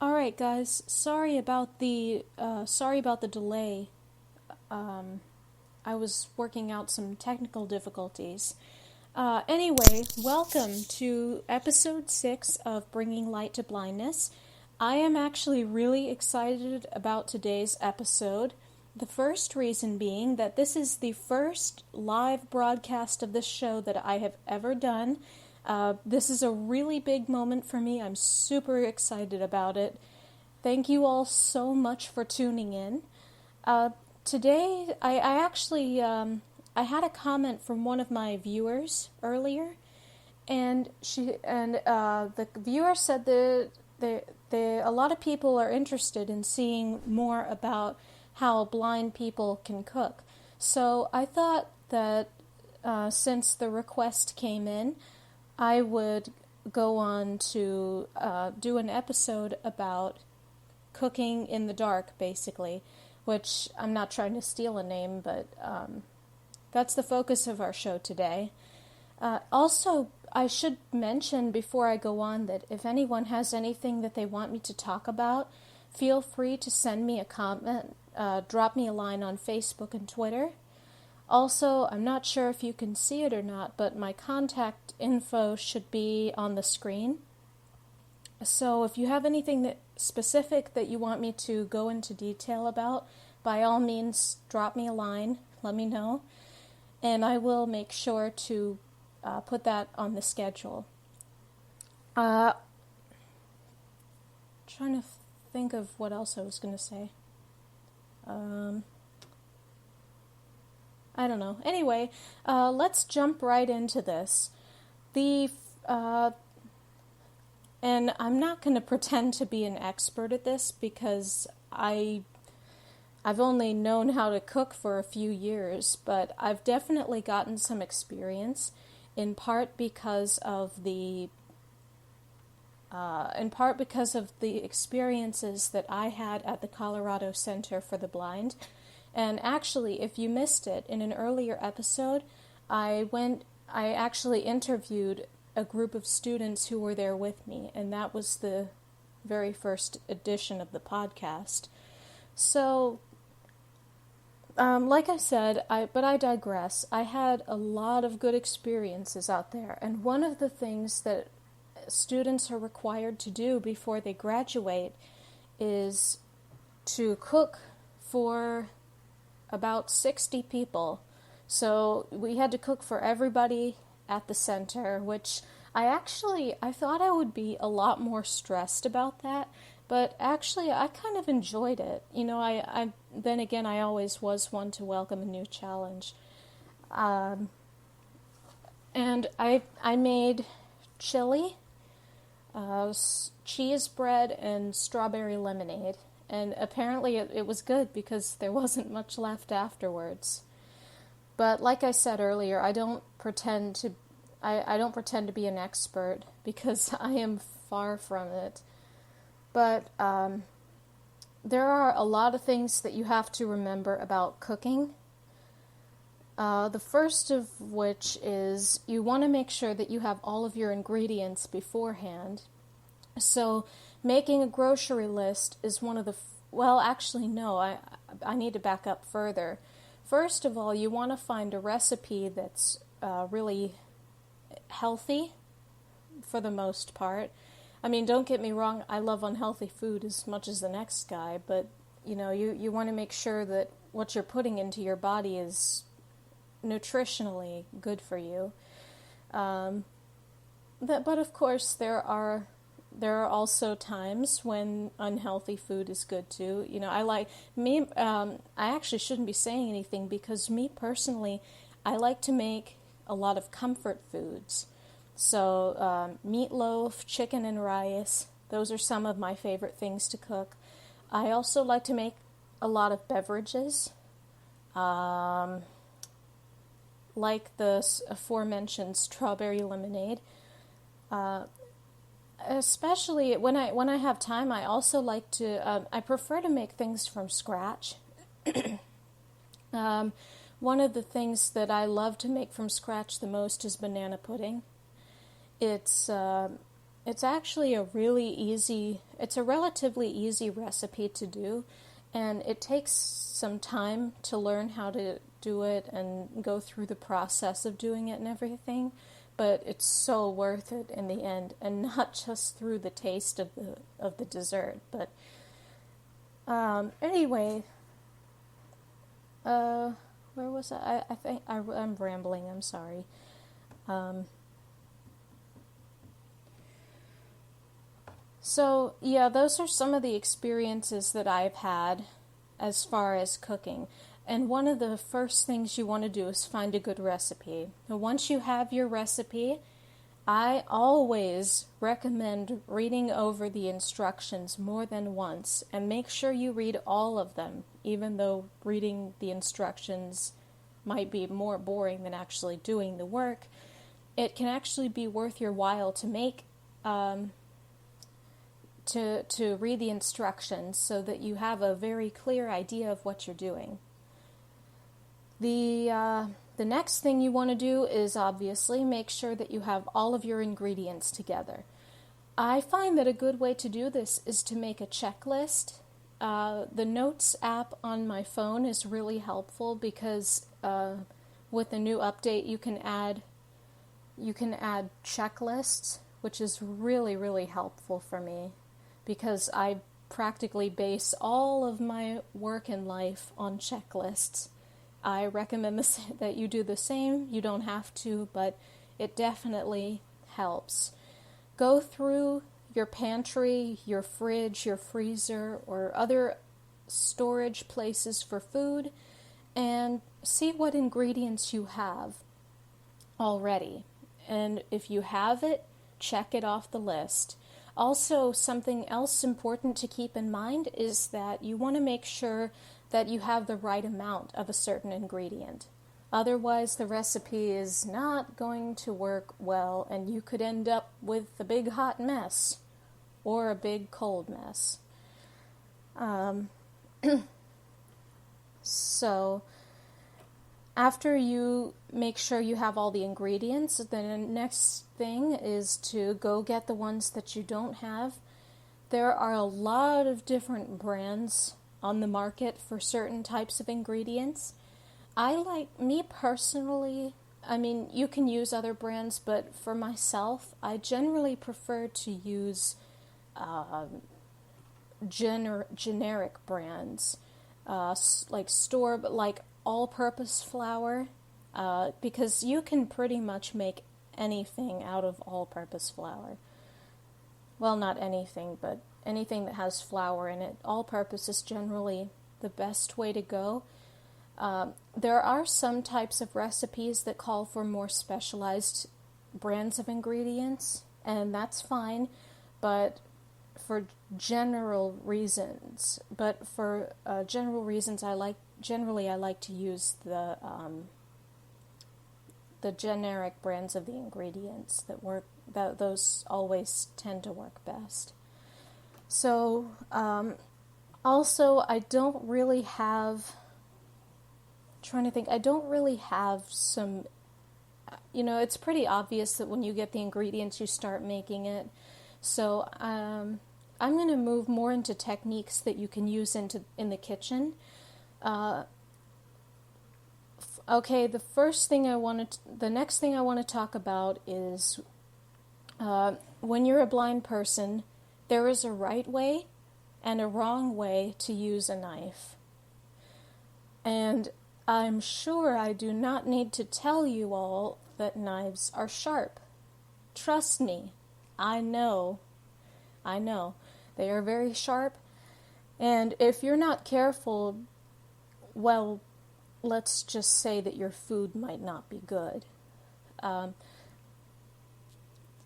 All right, guys. Sorry about the delay. Um, I was working out some technical difficulties. Anyway, welcome to episode 6 of Bringing Light to Blindness. I am actually really excited about today's episode. The first reason being that this is the first live broadcast of this show that I have ever done. This is a really big moment for me. I'm super excited about it. Thank you all so much for tuning in. Today, I actually I had a comment from one of my viewers earlier, and the viewer said that a lot of people are interested in seeing more about how blind people can cook. So I thought that since the request came in, I would go on to do an episode about cooking in the dark, basically, which I'm not trying to steal a name, but that's the focus of our show today. Also, I should mention before I go on that if anyone has anything that they want me to talk about, feel free to send me a comment, drop me a line on Facebook and Twitter. Also, I'm not sure if you can see it or not, but my contact info should be on the screen. So if you have anything specific that you want me to go into detail about, by all means, drop me a line, let me know, and I will make sure to put that on the schedule. Trying to think of what else I was going to say. I don't know. Anyway, let's jump right into this. And I'm not going to pretend to be an expert at this because I've only known how to cook for a few years, but I've definitely gotten some experience, in part because of the experiences that I had at the Colorado Center for the Blind. And actually, if you missed it, in an earlier episode, I actually interviewed a group of students who were there with me, and that was the very first edition of the podcast. So, like I said, but I digress. I had a lot of good experiences out there, and one of the things that students are required to do before they graduate is to cook for about 60 people. So we had to cook for everybody at the center, which I thought I would be a lot more stressed about that, but actually I kind of enjoyed it. You know, then again, I always was one to welcome a new challenge. And I made chili, cheese bread, and strawberry lemonade. And apparently it was good because there wasn't much left afterwards. But like I said earlier, I don't pretend to be an expert because I am far from it. But there are a lot of things that you have to remember about cooking. The first of which is you want to make sure that you have all of your ingredients beforehand. So making a grocery list is one of the... Well, actually, no, I need to back up further. First of all, you want to find a recipe that's really healthy for the most part. I mean, don't get me wrong, I love unhealthy food as much as the next guy, but, you know, you want to make sure that what you're putting into your body is nutritionally good for you. But of course, there are also times when unhealthy food is good too. You know, I actually shouldn't be saying anything because me personally, I like to make a lot of comfort foods. So meatloaf, chicken and rice, those are some of my favorite things to cook. I also like to make a lot of beverages, like the aforementioned strawberry lemonade. Especially when I have time, I also like to, I prefer to make things from scratch. One of the things that I love to make from scratch the most is banana pudding. It's It's actually it's a relatively easy recipe to do, and it takes some time to learn how to do it and go through the process of doing it and everything, but it's so worth it in the end, and not just through the taste of the dessert. But anyway, where was I think I'm rambling. I'm sorry. So, yeah, those are some of the experiences that I've had as far as cooking. And one of the first things you want to do is find a good recipe. And once you have your recipe, I always recommend reading over the instructions more than once, and make sure you read all of them, even though reading the instructions might be more boring than actually doing the work. It can actually be worth your while to make to read the instructions so that you have a very clear idea of what you're doing. The next thing you want to do is obviously make sure that you have all of your ingredients together. I find that a good way to do this is to make a checklist. The Notes app on my phone is really helpful because with the new update you can add checklists, which is really, really helpful for me, because I practically base all of my work in life on checklists. I recommend that you do the same. You don't have to, but it definitely helps. Go through your pantry, your fridge, your freezer, or other storage places for food, and see what ingredients you have already. And if you have it, check it off the list. Also, something else important to keep in mind is that you want to make sure that you have the right amount of a certain ingredient. Otherwise, the recipe is not going to work well, and you could end up with a big hot mess or a big cold mess. So, after you make sure you have all the ingredients, the next thing is to go get the ones that you don't have. There are a lot of different brands on the market for certain types of ingredients. Me personally, I mean, you can use other brands, but for myself, I generally prefer to use generic brands, like all-purpose flour, because you can pretty much make anything out of all-purpose flour. Well, not anything, but anything that has flour in it. All-purpose is generally the best way to go. There are some types of recipes that call for more specialized brands of ingredients, and that's fine, but for general reasons, I like to use the generic brands of the ingredients those always tend to work best. So, also, I don't really have some, it's pretty obvious that when you get the ingredients, you start making it. So, I'm going to move more into techniques that you can use in the kitchen. Okay, the next thing I want to talk about is when you're a blind person, there is a right way and a wrong way to use a knife. And I'm sure I do not need to tell you all that knives are sharp. Trust me, I know. They are very sharp, and if you're not careful, well, let's just say that your food might not be good.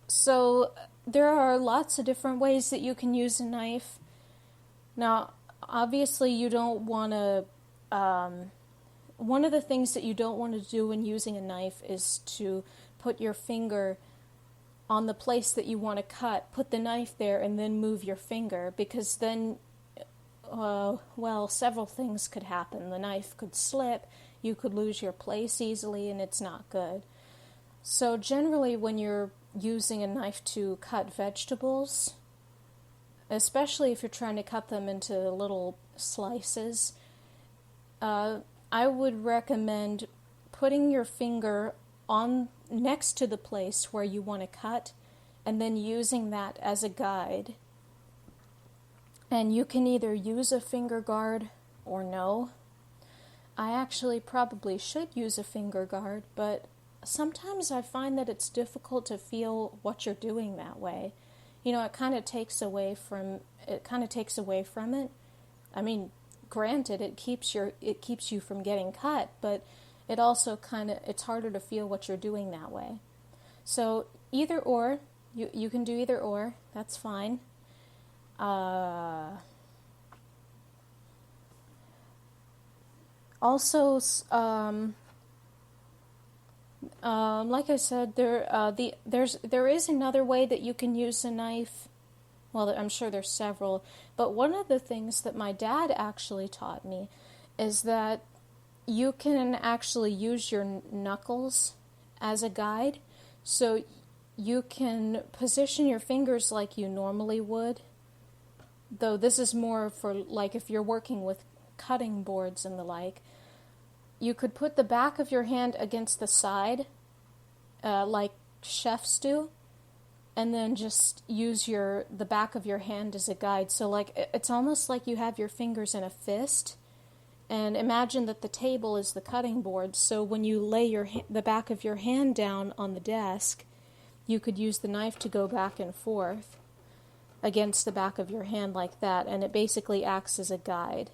So there are lots of different ways that you can use a knife. Now, obviously, you don't want to... one of the things that you don't want to do when using a knife is to put your finger on the place that you want to cut, put the knife there, and then move your finger, because then, several things could happen. The knife could slip, you could lose your place easily, and it's not good. So generally, when you're using a knife to cut vegetables, especially if you're trying to cut them into little slices, I would recommend putting your finger on next to the place where you want to cut, and then using that as a guide. And you can either use a finger guard or no. I actually probably should use a finger guard, but sometimes I find that it's difficult to feel what you're doing that way. It kind of takes away from it. I mean, granted, it keeps you from getting cut, but it also it's harder to feel what you're doing that way. So either or, you can do either or. That's fine. Also, like I said, there is another way that you can use a knife. Well, I'm sure there's several, but one of the things that my dad actually taught me is that you can actually use your knuckles as a guide. So you can position your fingers like you normally would, though this is more for like if you're working with cutting boards and the like. You could put the back of your hand against the side, like chefs do, and then just use the back of your hand as a guide. So like it's almost like you have your fingers in a fist, and imagine that the table is the cutting board. So when you lay the back of your hand down on the desk, you could use the knife to go back and forth against the back of your hand like that, and it basically acts as a guide.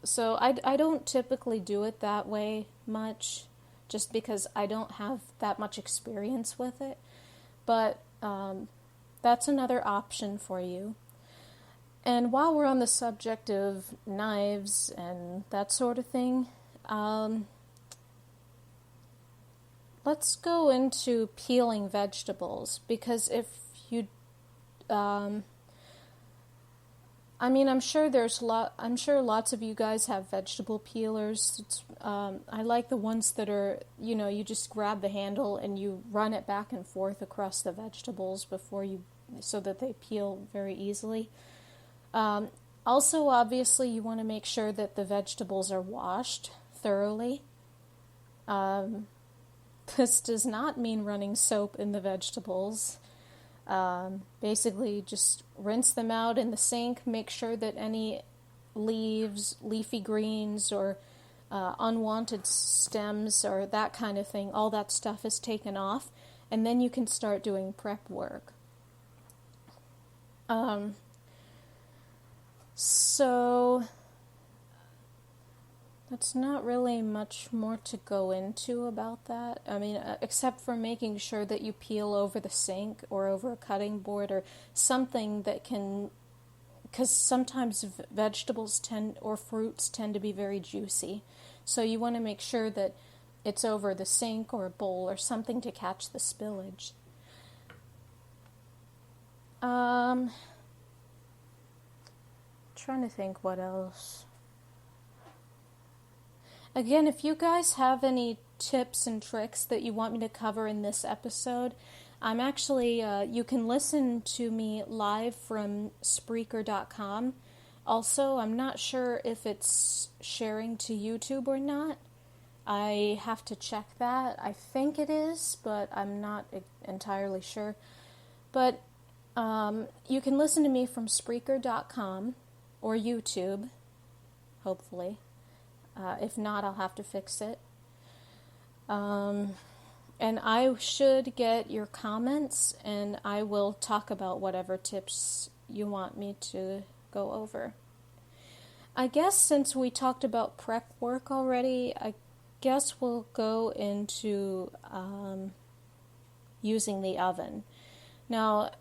So I don't typically do it that way much, just because I don't have that much experience with it. But that's another option for you. And while we're on the subject of knives and that sort of thing, let's go into peeling vegetables, because if you I'm sure lots of you guys have vegetable peelers. I like the ones that are, you just grab the handle and you run it back and forth across the vegetables so that they peel very easily. Also, obviously, you want to make sure that the vegetables are washed thoroughly. This does not mean running soap in the vegetables. Basically, just rinse them out in the sink, make sure that any leaves, leafy greens, or unwanted stems, or that kind of thing, all that stuff is taken off, and then you can start doing prep work. So that's not really much more to go into about that. Except for making sure that you peel over the sink or over a cutting board or something that can, because sometimes vegetables or fruits tend to be very juicy. So you want to make sure that it's over the sink or a bowl or something to catch the spillage. Trying to think what else. Again, if you guys have any tips and tricks that you want me to cover in this episode, I'm actually, you can listen to me live from Spreaker.com. Also, I'm not sure if it's sharing to YouTube or not. I have to check that. I think it is, but I'm not entirely sure. But you can listen to me from Spreaker.com or YouTube, hopefully. If not, I'll have to fix it. And I should get your comments, and I will talk about whatever tips you want me to go over. I guess since we talked about prep work already, I guess we'll go into using the oven. Now,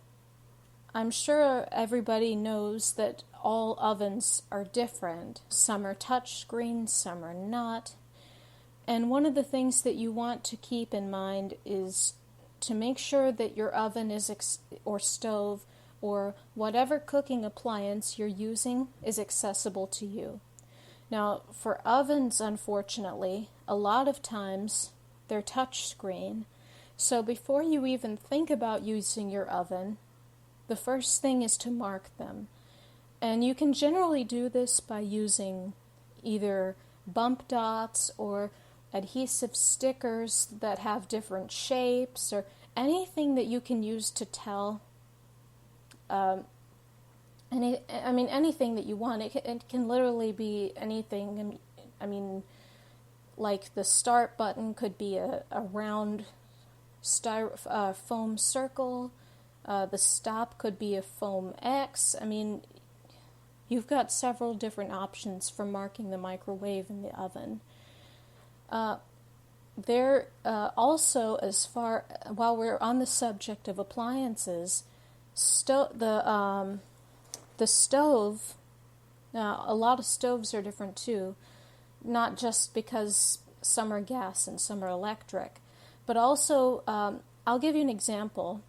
I'm sure everybody knows that all ovens are different. Some are touchscreen, some are not. And one of the things that you want to keep in mind is to make sure that your oven or stove or whatever cooking appliance you're using is accessible to you. Now, for ovens, unfortunately, a lot of times they're touchscreen, So before you even think about using your oven, the first thing is to mark them. And you can generally do this by using either bump dots or adhesive stickers that have different shapes, or anything that you can use to tell. Anything that you want. It can literally be anything. I mean, like the start button could be a round foam circle. The stop could be a foam X. I mean, you've got several different options for marking the microwave and the oven. While we're on the subject of appliances, the stove. Now, a lot of stoves are different too, not just because some are gas and some are electric, but also, I'll give you an example.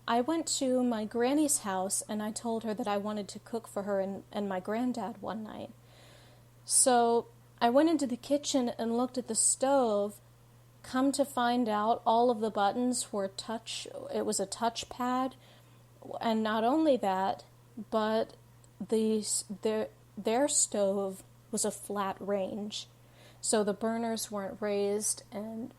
I went to my granny's house and I told her that I wanted to cook for her and my granddad one night. So I went into the kitchen and looked at the stove. Come to find out, all of the buttons were it was a touch pad. And not only that, but their stove was a flat range. So the burners weren't raised, and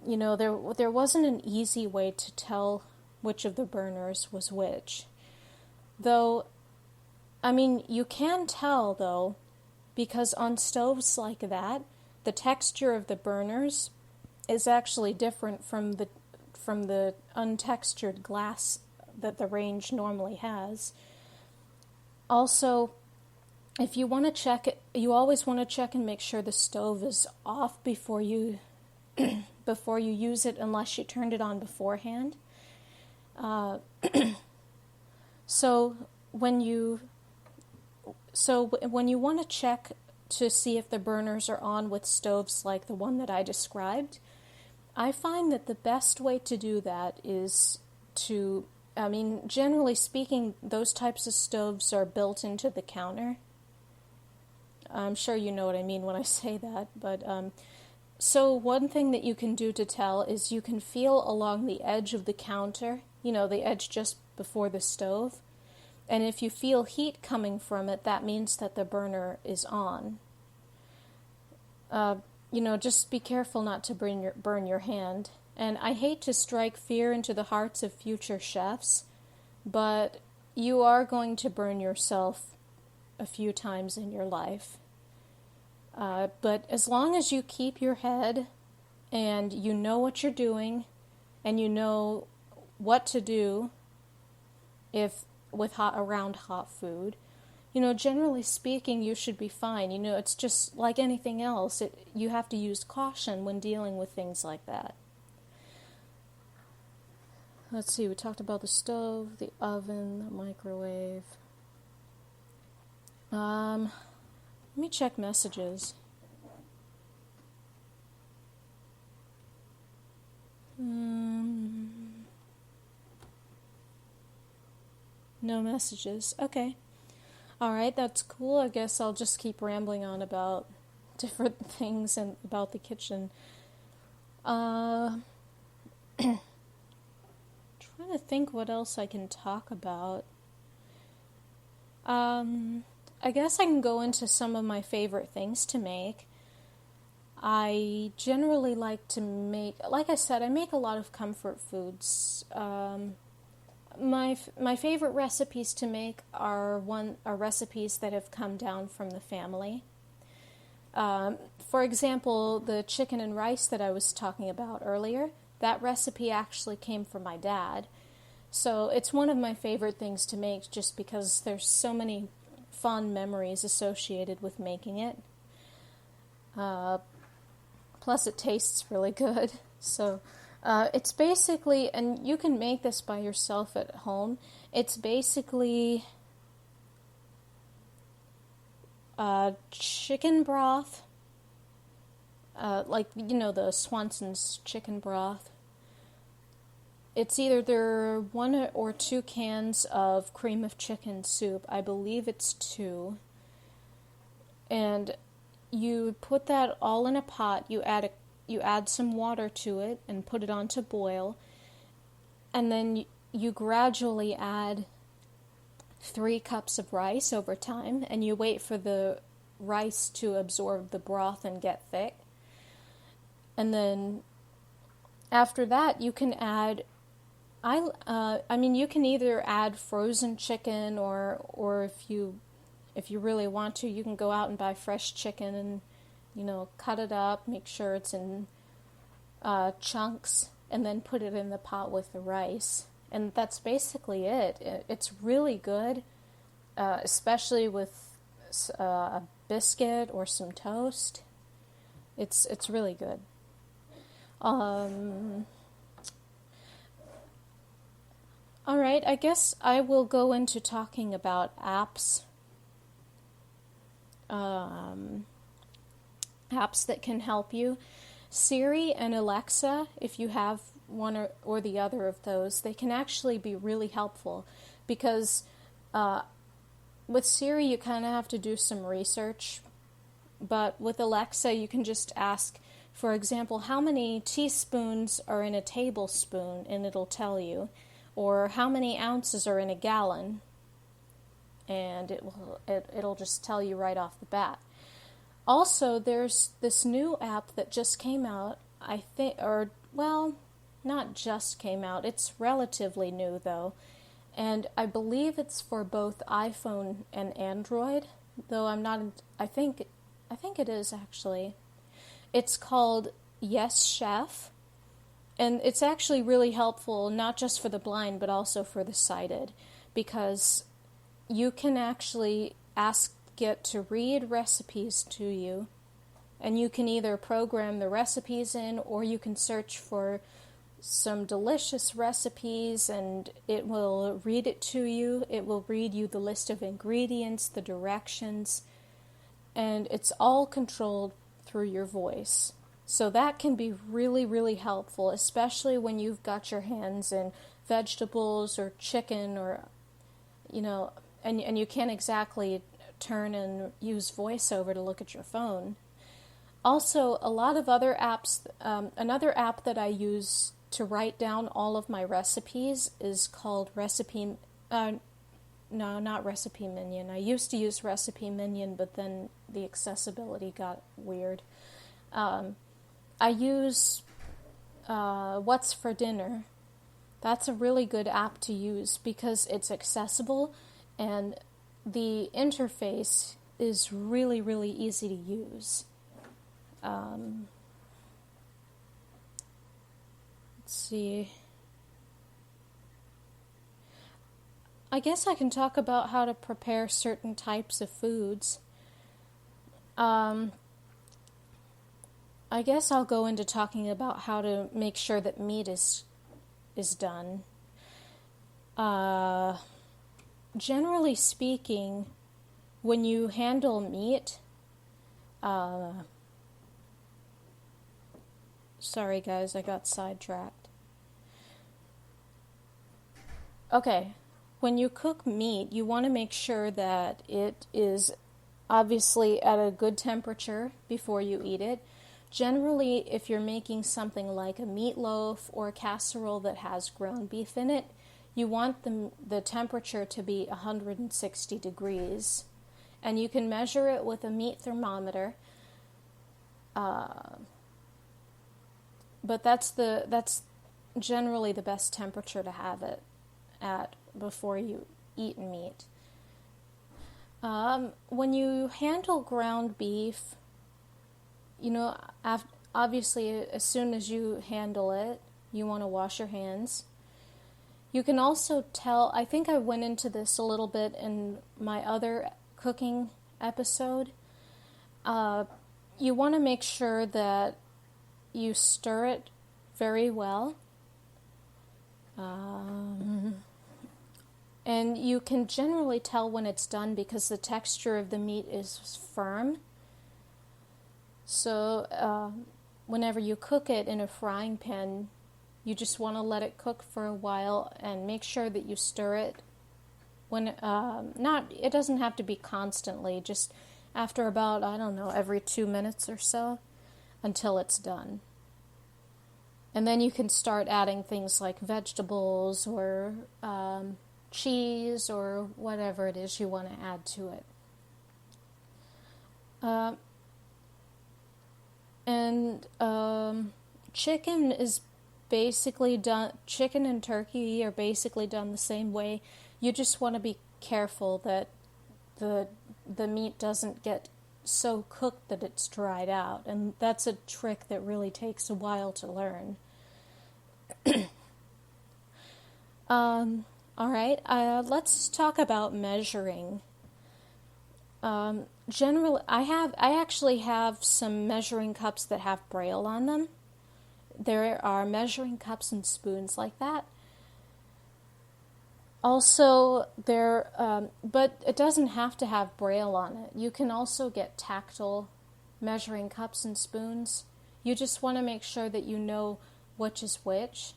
there wasn't an easy way to tell which of the burners was which. Though, I mean, you can tell, though, because on stoves like that, the texture of the burners is actually different from the untextured glass that the range normally has. Also, if you want to check it, you always want to check and make sure the stove is off before you use it, unless you turned it on beforehand. So when you want to check to see if the burners are on with stoves like the one that I described, I find that the best way to do that is generally speaking, those types of stoves are built into the counter. I'm sure you know what I mean when I say that, but so one thing that you can do to tell is you can feel along the edge of the counter, the edge just before the stove. And if you feel heat coming from it, that means that the burner is on. Just be careful not to burn your hand. And I hate to strike fear into the hearts of future chefs, but you are going to burn yourself a few times in your life. But as long as you keep your head and you know what you're doing and you know what to do around hot food, generally speaking, you should be fine. It's just like anything else. You have to use caution when dealing with things like that. Let's see, we talked about the stove, the oven, the microwave. Let me check messages. No messages. Okay. Alright, that's cool. I guess I'll just keep rambling on about different things and about the kitchen. Trying to think what else I can talk about. I guess I can go into some of my favorite things to make. I generally like to make, like I said, I make a lot of comfort foods. My favorite recipes to make are recipes that have come down from the family. For example, the chicken and rice that I was talking about earlier, that recipe actually came from my dad. So it's one of my favorite things to make just because there's so many fond memories associated with making it. Plus it tastes really good. So it's basically, and you can make this by yourself at home, it's basically chicken broth, the Swanson's chicken broth. It's either 1 or 2 cans of cream of chicken soup. I believe it's 2. And you put that all in a pot. You add you add some water to it and put it on to boil, and then you gradually add 3 cups of rice over time, and you wait for the rice to absorb the broth and get thick. And then after that, you can add, you can either add frozen chicken, or if you really want to, you can go out and buy fresh chicken and, cut it up, make sure it's in chunks, and then put it in the pot with the rice. And that's basically it. It's really good, especially with a biscuit or some toast. It's really good. All right, I guess I will go into talking about apps. Apps that can help you. Siri and Alexa, if you have one or the other of those, they can actually be really helpful, because with Siri you kind of have to do some research, but with Alexa you can just ask, for example, how many teaspoons are in a tablespoon, and it'll tell you, or how many ounces are in a gallon, and it'll just tell you right off the bat. Also, there's this new app that just came out, I think, not just came out, it's relatively new though, and I believe it's for both iPhone and Android, though I think it is actually. It's called Yes Chef, and it's actually really helpful, not just for the blind, but also for the sighted, because you can actually ask it to read recipes to you, and you can either program the recipes in, or you can search for some delicious recipes and it will read it to you. It will read you the list of ingredients, the directions, and it's all controlled through your voice. So that can be really, really helpful, especially when you've got your hands in vegetables or chicken, or, and you can't exactly turn and use VoiceOver to look at your phone. Also, a lot of other apps, another app that I use to write down all of my recipes is called not Recipe Minion. I used to use Recipe Minion, but then the accessibility got weird. I use What's for Dinner. That's a really good app to use because it's accessible and the interface is really, really easy to use. Let's see. I guess I can talk about how to prepare certain types of foods. I guess I'll go into talking about how to make sure that meat is done. Generally speaking, when you handle meat, sorry guys, I got sidetracked. Okay, when you cook meat, you want to make sure that it is obviously at a good temperature before you eat it. Generally, if you're making something like a meatloaf or a casserole that has ground beef in it, you want the temperature to be 160 degrees. And you can measure it with a meat thermometer. But that's generally the best temperature to have it at before you eat meat. When you handle ground beef, obviously as soon as you handle it, you want to wash your hands. You can also tell, I think I went into this a little bit in my other cooking episode. You want to make sure that you stir it very well. And you can generally tell when it's done because the texture of the meat is firm. So whenever you cook it in a frying pan, you just want to let it cook for a while and make sure that you stir it. It doesn't have to be constantly, just after about, every 2 minutes or so until it's done. And then you can start adding things like vegetables or cheese or whatever it is you want to add to it. Chicken is basically done, chicken and turkey are basically done the same way. You just want to be careful that the meat doesn't get so cooked that it's dried out, and that's a trick that really takes a while to learn. All right, let's talk about measuring. Generally, I actually have some measuring cups that have Braille on them. There are measuring cups and spoons like that. Also, but it doesn't have to have Braille on it. You can also get tactile measuring cups and spoons. You just want to make sure that you know which is which.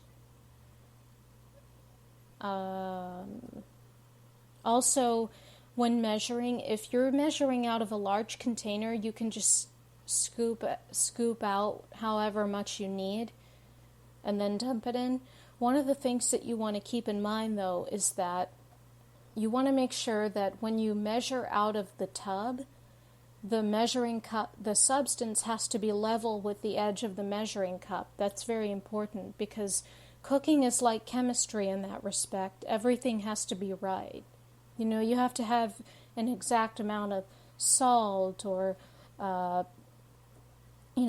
Also, when measuring, if you're measuring out of a large container, you can just scoop out however much you need and then dump it in. One of the things that you want to keep in mind, though, is that you want to make sure that when you measure out of the tub, the measuring cup, the substance has to be level with the edge of the measuring cup. That's very important because cooking is like chemistry in that respect. Everything has to be right. You know, you have to have an exact amount of salt or,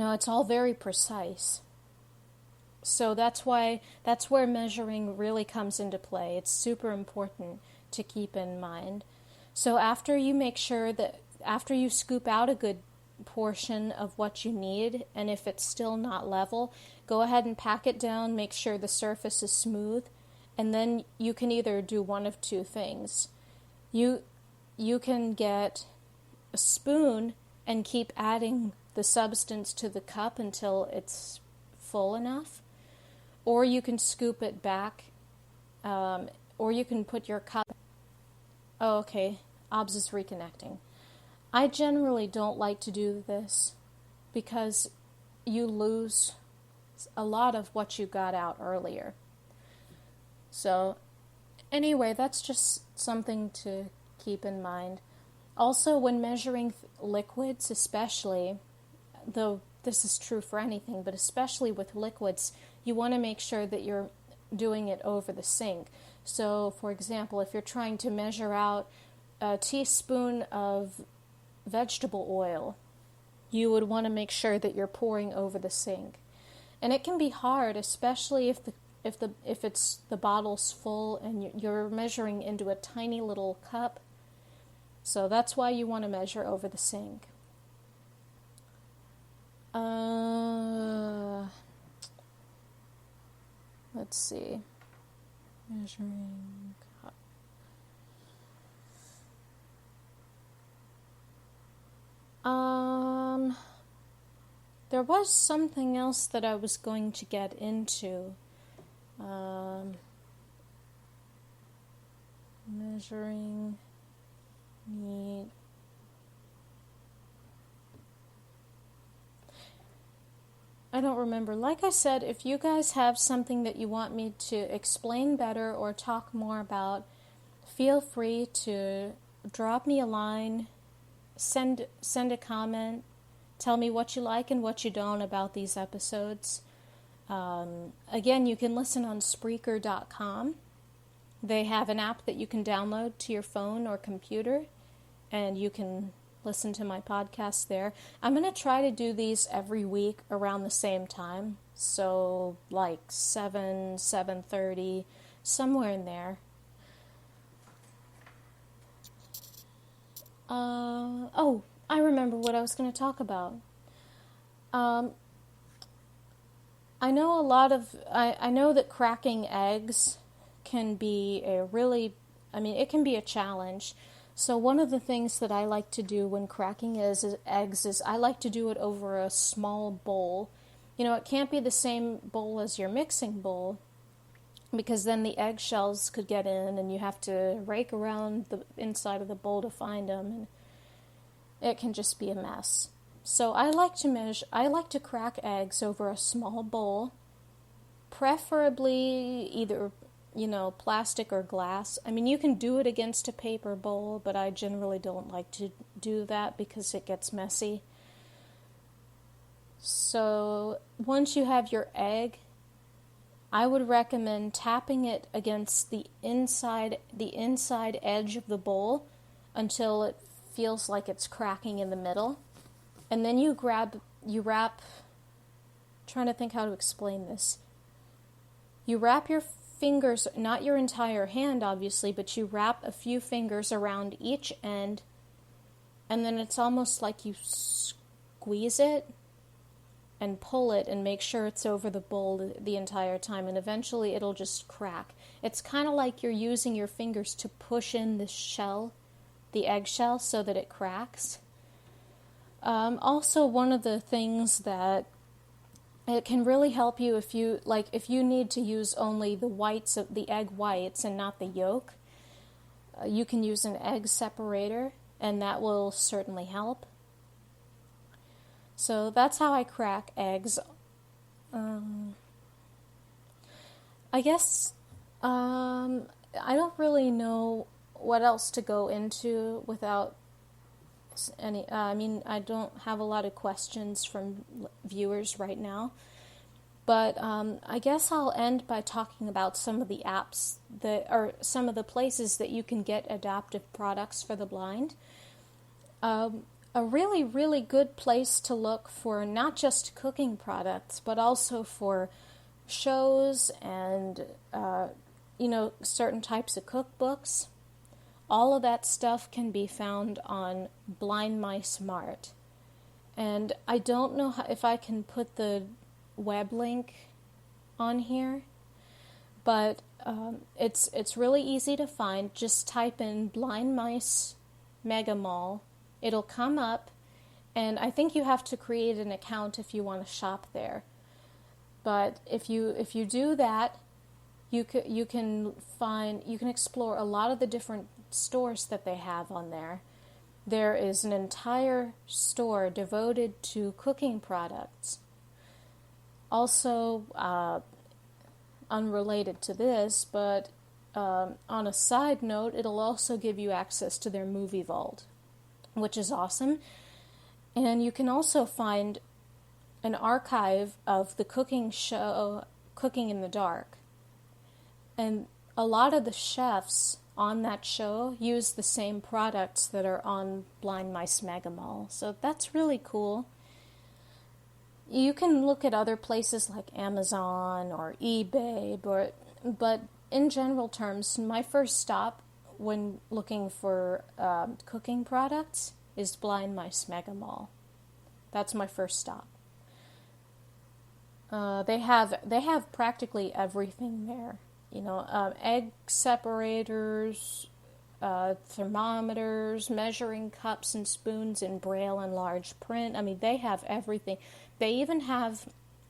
it's all very precise. So that's where measuring really comes into play. It's super important to keep in mind. So after you scoop out a good portion of what you need, and if it's still not level, go ahead and pack it down, make sure the surface is smooth, and then you can either do one of two things. You can get a spoon and keep adding the substance to the cup until it's full enough, or you can scoop it back, or you can put your cup... Oh, okay, OBS is reconnecting. I generally don't like to do this because you lose a lot of what you got out earlier. So, anyway, that's just something to keep in mind. Also, when measuring liquids, especially, though this is true for anything, but especially with liquids, you want to make sure that you're doing it over the sink. So, for example, if you're trying to measure out a teaspoon of vegetable oil, you would want to make sure that you're pouring over the sink. And it can be hard, especially if the bottle's full and you're measuring into a tiny little cup. So that's why you want to measure over the sink. Let's see. Measuring cup. There was something else that I was going to get into. Measuring meat. I don't remember. Like I said, if you guys have something that you want me to explain better or talk more about, feel free to drop me a line, send a comment, tell me what you like and what you don't about these episodes. Again, you can listen on Spreaker.com. They have an app that you can download to your phone or computer, and you can listen to my podcast there. I'm going to try to do these every week around the same time, so like 7:30, somewhere in there. I remember what I was going to talk about. I know that cracking eggs can be it can be a challenge. So one of the things that I like to do when cracking eggs is I like to do it over a small bowl. You know, it can't be the same bowl as your mixing bowl, because then the eggshells could get in and you have to rake around the inside of the bowl to find them, and it can just be a mess. So I like to crack eggs over a small bowl, preferably either, plastic or glass. I mean, you can do it against a paper bowl, but I generally don't like to do that because it gets messy. So once you have your egg, I would recommend tapping it against the inside edge of the bowl until it feels like it's cracking in the middle. And then you wrap, trying to think how to explain this. You wrap your fingers, not your entire hand obviously, but you wrap a few fingers around each end, and then it's almost like you squeeze it and pull it and make sure it's over the bowl the entire time, and eventually it'll just crack. It's kind of like you're using your fingers to push in the eggshell, so that it cracks. Also, one of the things that it can really help you if you need to use only the egg whites and not the yolk, you can use an egg separator, and that will certainly help. So that's how I crack eggs. I guess I don't really know what else to go into without any. I don't have a lot of questions from viewers right now, but I guess I'll end by talking about some of the apps or some of the places that you can get adaptive products for the blind. A really, really good place to look for not just cooking products, but also for shows and, certain types of cookbooks. All of that stuff can be found on Blind Mice Mart. And I don't know if I can put the web link on here, but it's really easy to find. Just type in Blind Mice Mega Mall. It'll come up, and I think you have to create an account if you want to shop there. But if you do that, you can explore a lot of the different stores that they have on there. There is an entire store devoted to cooking products. Also, unrelated to this, but on a side note, it'll also give you access to their movie vault, which is awesome. And you can also find an archive of the cooking show, Cooking in the Dark. And a lot of the chefs on that show use the same products that are on Blind Mice Mega Mall. So that's really cool. You can look at other places like Amazon or eBay, but in general terms, my first stop when looking for cooking products is Blind Mice Mega Mall. That's my first stop. They have practically everything there. Egg separators, thermometers, measuring cups and spoons in braille and large print. I mean, they have everything. They even have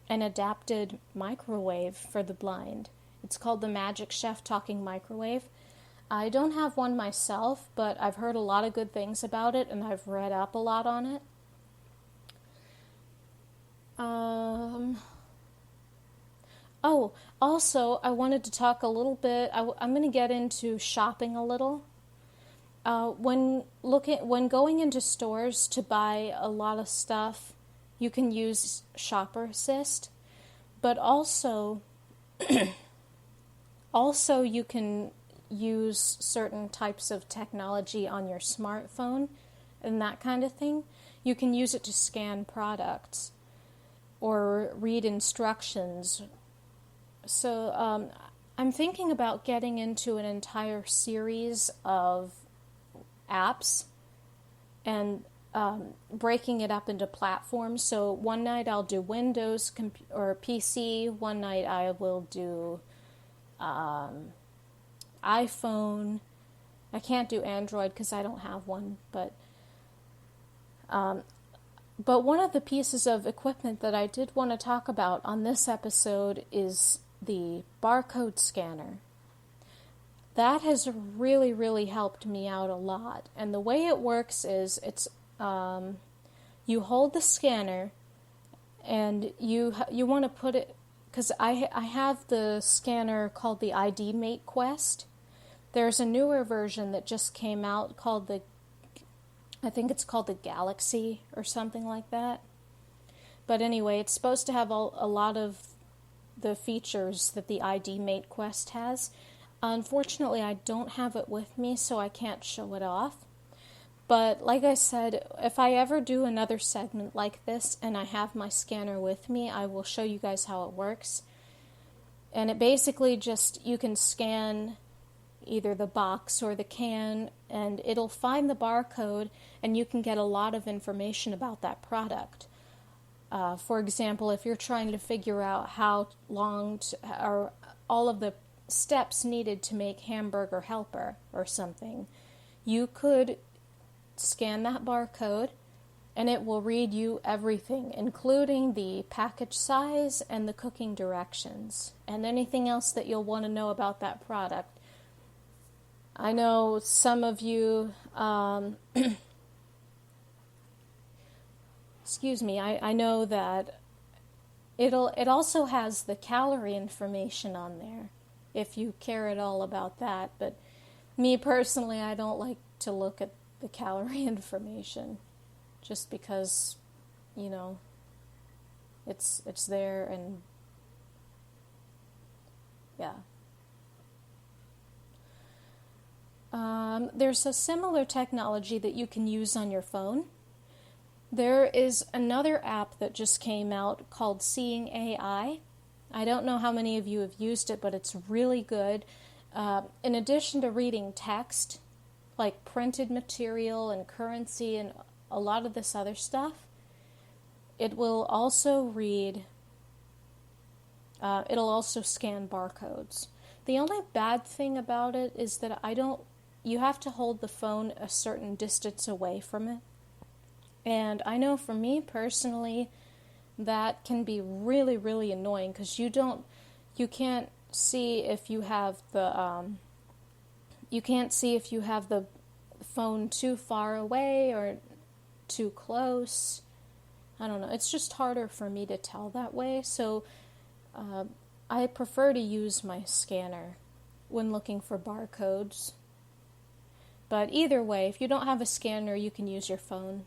an adapted microwave for the blind. It's called the Magic Chef Talking Microwave. I don't have one myself, but I've heard a lot of good things about it, and I've read up a lot on it. Oh, also, I wanted to talk a little bit. I'm going to get into shopping a little. When going into stores to buy a lot of stuff, you can use Shopper Assist, but also you can use certain types of technology on your smartphone and that kind of thing. You can use it to scan products or read instructions. So I'm thinking about getting into an entire series of apps and breaking it up into platforms. So one night I'll do Windows or PC. One night I will do iPhone. I can't do Android because I don't have one, but one of the pieces of equipment that I did want to talk about on this episode is the barcode scanner. That has really, really helped me out a lot. And the way it works is it's you hold the scanner and you want to put it because I have the scanner called the ID Mate Quest. There's a newer version that just came out called I think it's called the Galaxy or something like that. But anyway, it's supposed to have a lot of the features that the ID Mate Quest has. Unfortunately, I don't have it with me, so I can't show it off. But like I said, if I ever do another segment like this and I have my scanner with me, I will show you guys how it works. And it basically just, you can scan either the box or the can, and it'll find the barcode, and you can get a lot of information about that product. For example, if you're trying to figure out how long or all of the steps needed to make Hamburger Helper or something, you could scan that barcode and it will read you everything, including the package size and the cooking directions and anything else that you'll want to know about that product. I know some of you, excuse me, I know that it also has the calorie information on there, if you care at all about that. But me personally, I don't like to look at the calorie information, just because, you know, it's there, and yeah. There's a similar technology that you can use on your phone. There is another app that just came out called Seeing AI. I don't know how many of you have used it, but it's really good. In addition to reading text, like printed material and currency and a lot of this other stuff, it will also it'll also scan barcodes. The only bad thing about it is that you have to hold the phone a certain distance away from it. And I know for me personally, that can be really, really annoying, because you can't see if you have the phone too far away or too close. I don't know. It's just harder for me to tell that way. So I prefer to use my scanner when looking for barcodes. But either way, if you don't have a scanner, you can use your phone.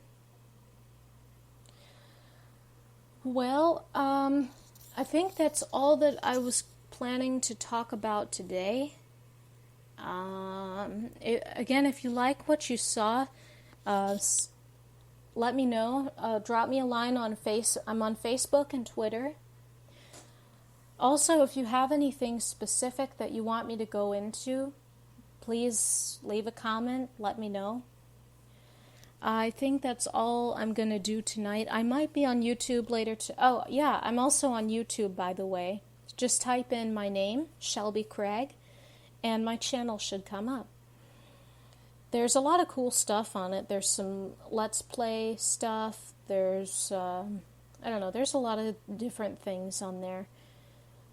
Well, I think that's all that I was planning to talk about today. Again, if you like what you saw, let me know. Drop me a line on I'm on Facebook and Twitter. Also, if you have anything specific that you want me to go into, please leave a comment, let me know. I think that's all I'm going to do tonight. I might be on YouTube later. Oh, yeah, I'm also on YouTube, by the way. Just type in my name, Shelby Craig, and my channel should come up. There's a lot of cool stuff on it. There's some Let's Play stuff. There's, there's a lot of different things on there.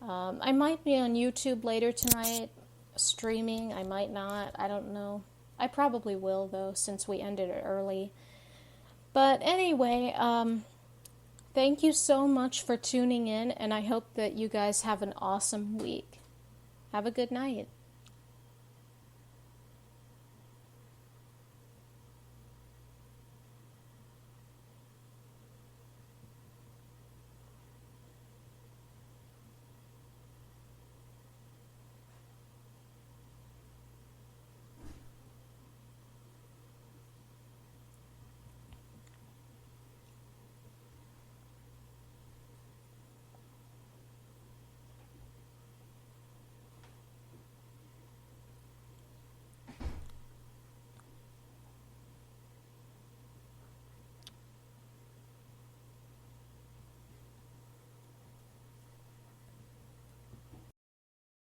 I might be on YouTube later tonight, streaming. I might not. I don't know. I probably will, though, since we ended it early. But anyway, thank you so much for tuning in, and I hope that you guys have an awesome week. Have a good night.